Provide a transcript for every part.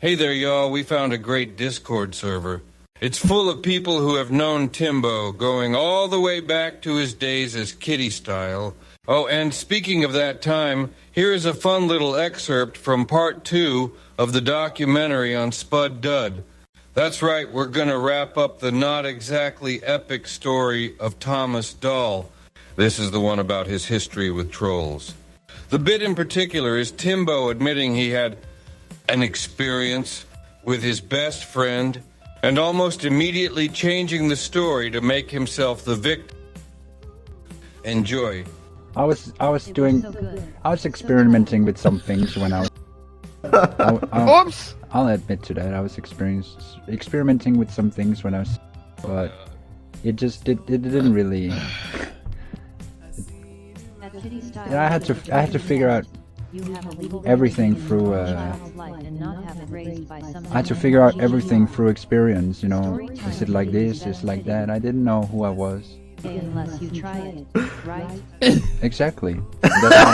Hey there, y'all. We found a great Discord server. It's full of people who have known Timbo, going all the way back to his days as Kitty Style. Oh, and speaking of that time, here is a fun little excerpt from part 2 of the documentary on Spud Dud. That's right, we're gonna wrap up the not exactly epic story of Thomas Dahl. This is the one about his history with trolls. The bit in particular is Timbo admitting he had an experience with his best friend and almost immediately changing the story to make himself the victim. Enjoy. I was experimenting with some things when I was. Oops! I'll admit to that. I was experimenting with some things when I was, but it didn't really. I had to figure out everything through. I had to figure out everything through experience. You know, is it like this? Is it like that? I didn't know who I was. Unless you try it, right? Exactly. Somebody,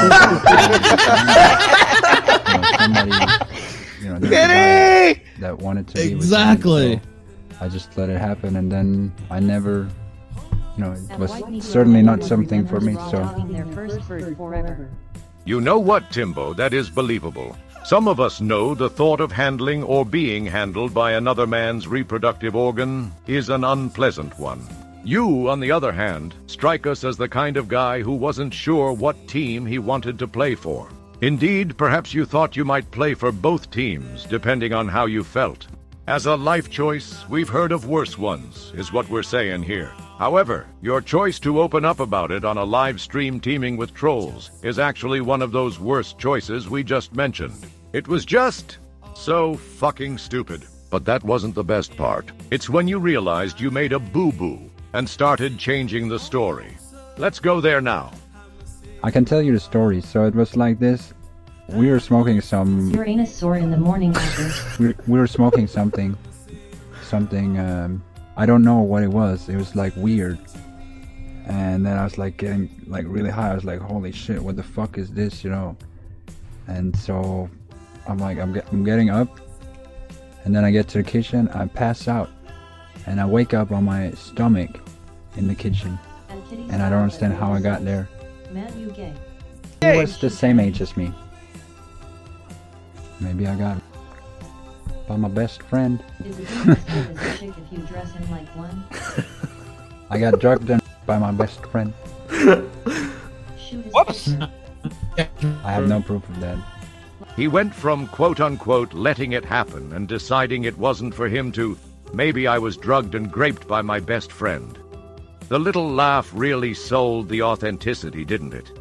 that wanted to be with me, so I just let it happen, and then I never, it was certainly not something for me. So. You know what, Timbo? That is believable. Some of us know the thought of handling or being handled by another man's reproductive organ is an unpleasant one. You, on the other hand, strike us as the kind of guy who wasn't sure what team he wanted to play for. Indeed, perhaps you thought you might play for both teams, depending on how you felt. As a life choice, we've heard of worse ones, is what we're saying here. However, your choice to open up about it on a live stream teaming with trolls is actually one of those worst choices we just mentioned. It was just so fucking stupid. But that wasn't the best part. It's when you realized you made a boo-boo and started changing the story. Let's go there now. I can tell you the story. So it was like this. We were smoking some... Your anus sore in the morning. we were smoking something. I don't know what it was. It was like weird. And then I was like getting like really high. I was like, holy shit, what the fuck is this, And so I'm like, I'm getting up. And then I get to the kitchen, I pass out. And I wake up on my stomach in the kitchen. And I don't understand how I got there. He was the same age as me. Maybe I got by my best friend. I got drugged by my best friend. Whoops! I have no proof of that. He went from quote-unquote letting it happen and deciding it wasn't for him to, maybe I was drugged and graped by my best friend. The little laugh really sold the authenticity, didn't it?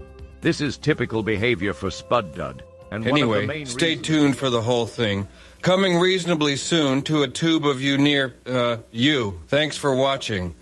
This is typical behavior for Spud Dud. And anyway, stay tuned for the whole thing. Coming reasonably soon to a tube of you near you. Thanks for watching.